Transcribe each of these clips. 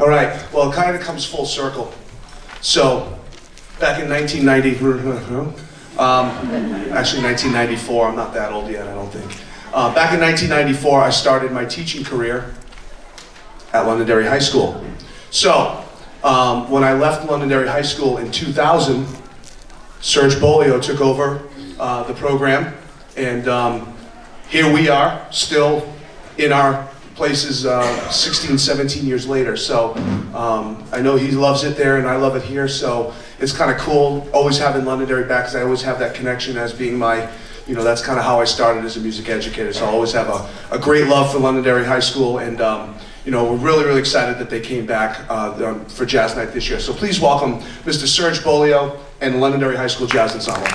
All right, well, it kind of comes full circle. So, back in 1990, actually 1994, I'm not that old yet, I don't think. Back in 1994, I started my teaching career at Londonderry High School. So, when I left Londonderry High School in 2000, Serge Bolio took over the program, and here we are, still in our places 16, 17 years later. So I know he loves it there and I love it here, so it's kind of cool always having Londonderry back, because I always have that connection as being my, that's kind of how I started as a music educator. So I always have a great love for Londonderry High School, and we're really, really excited that they came back for Jazz Night this year. So please welcome Mr. Serge Bolio and the Londonderry High School Jazz Ensemble.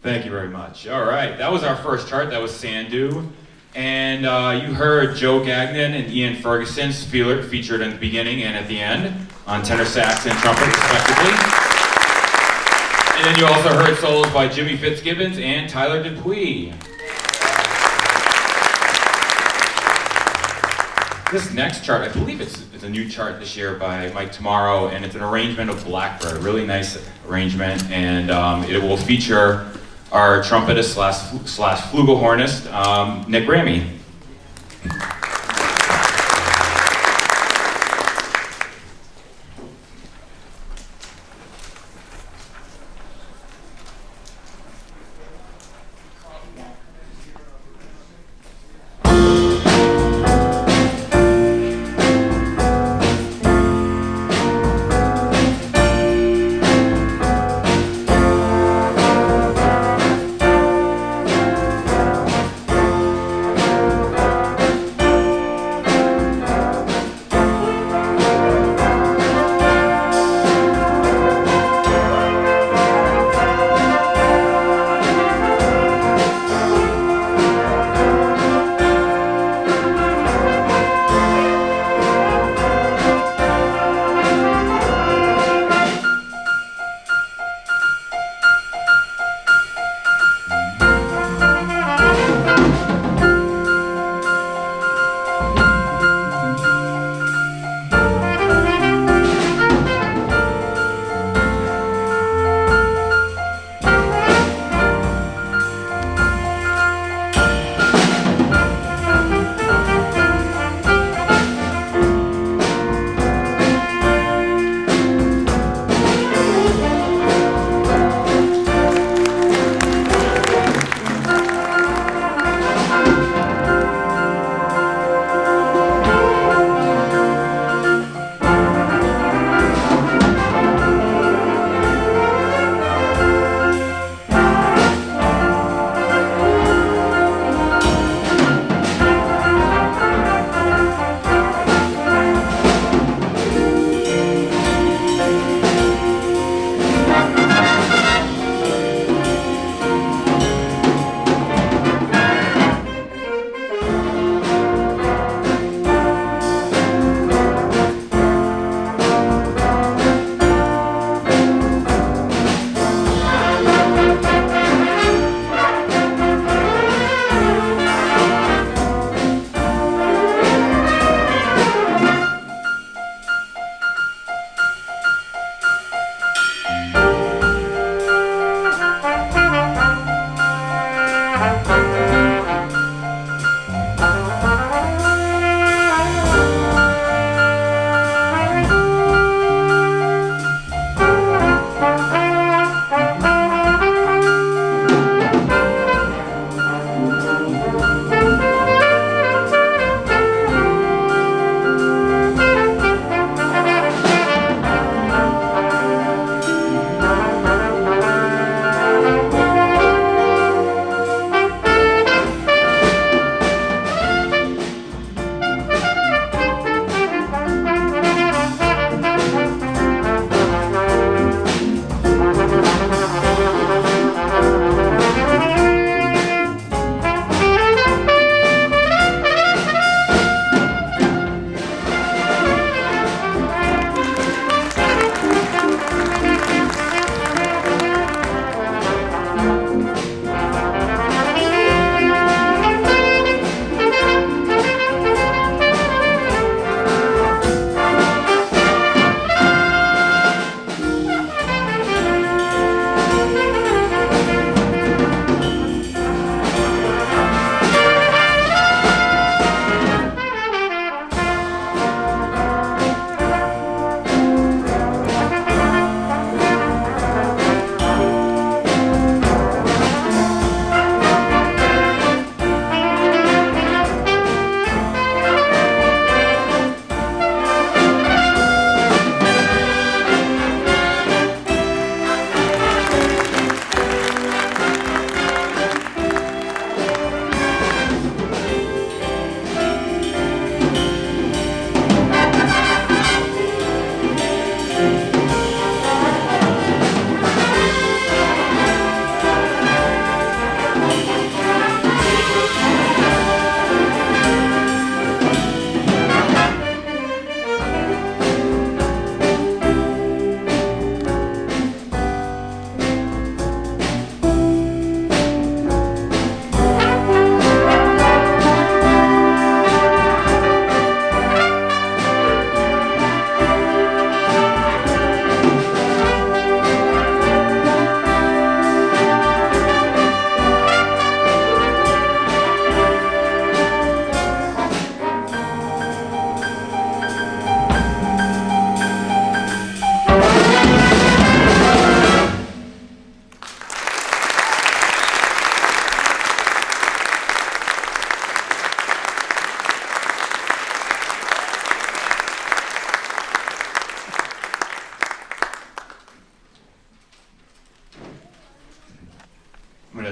Thank you very much. All right, that was our first chart. That was Sandu. And you heard Joe Gagnon and Ian Ferguson featured in the beginning and at the end on tenor sax and trumpet, respectively. And then you also heard solos by Jimmy Fitzgibbons and Tyler Dupuis. This next chart, I believe it's a new chart this year by Mike Tomorrow, and it's an arrangement of Blackbird, a really nice arrangement, and it will feature our trumpetist slash flugelhornist, Nick Ramey.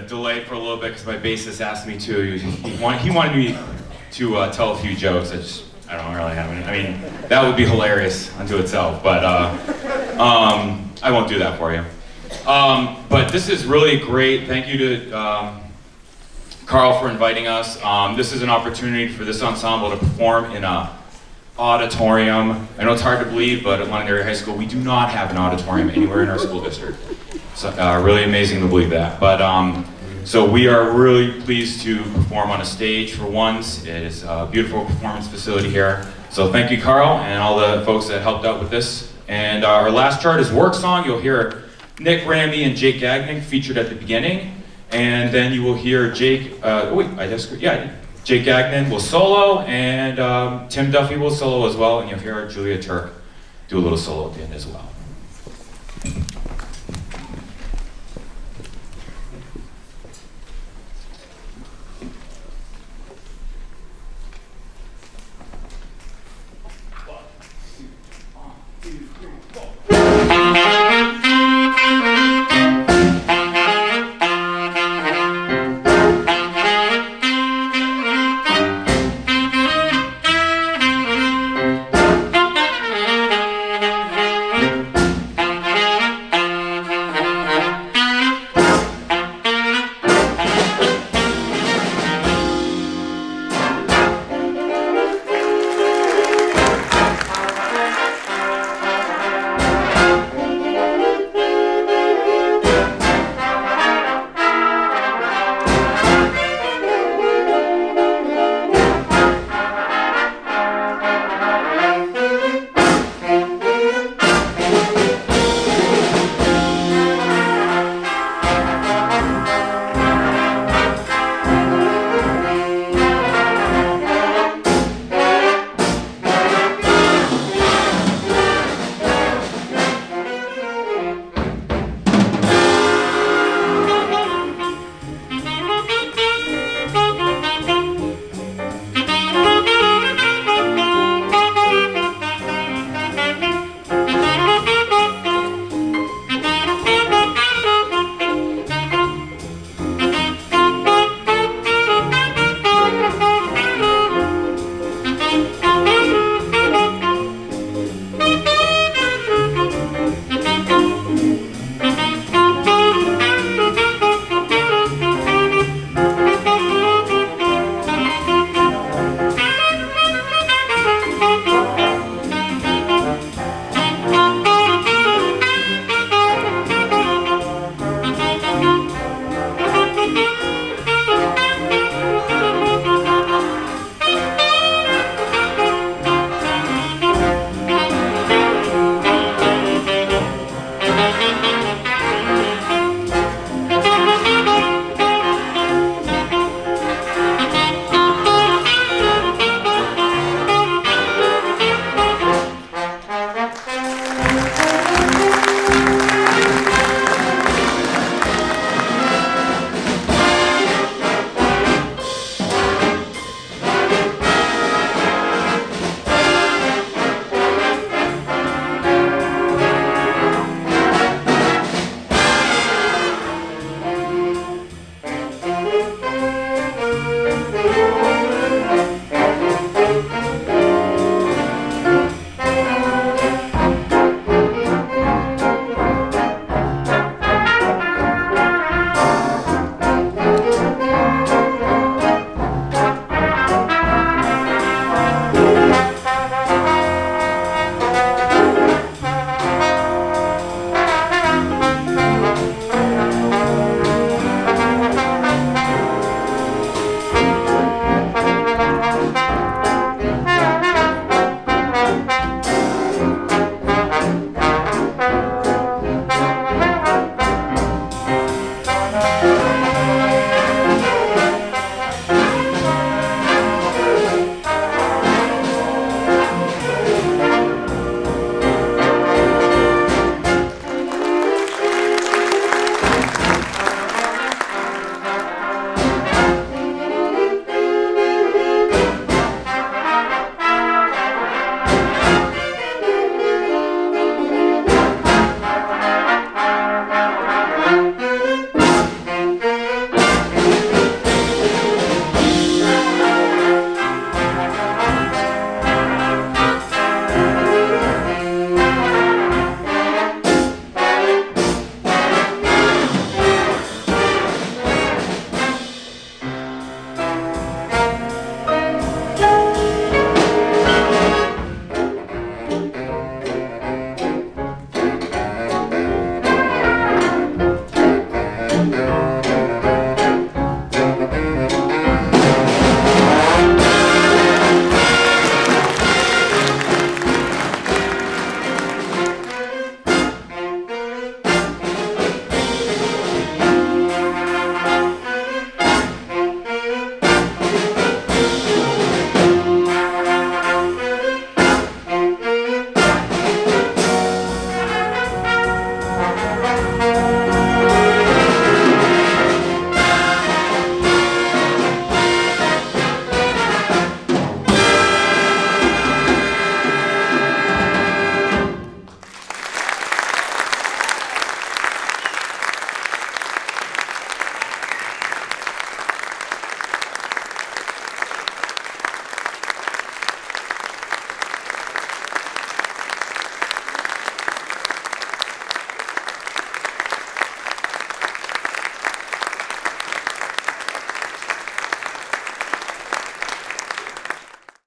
delay for a little bit because my bassist asked me to. He wanted me to tell a few jokes. I don't really have any. I mean, that would be hilarious unto itself, but I won't do that for you. But this is really great. Thank you to Carl for inviting us. This is an opportunity for this ensemble to perform in a auditorium. I know it's hard to believe, but at Londonderry High School, we do not have an auditorium anywhere in our school district. So really amazing to believe that. But so we are really pleased to perform on a stage for once. It is a beautiful performance facility here. So thank you, Carl, and all the folks that helped out with this. And our last chart is Work Song. You'll hear Nick Ramey and Jake Gagnon featured at the beginning. And then you will hear Jake Gagnon will solo, and Tim Duffy will solo as well, and you'll hear Julia Turk do a little solo at the end as well.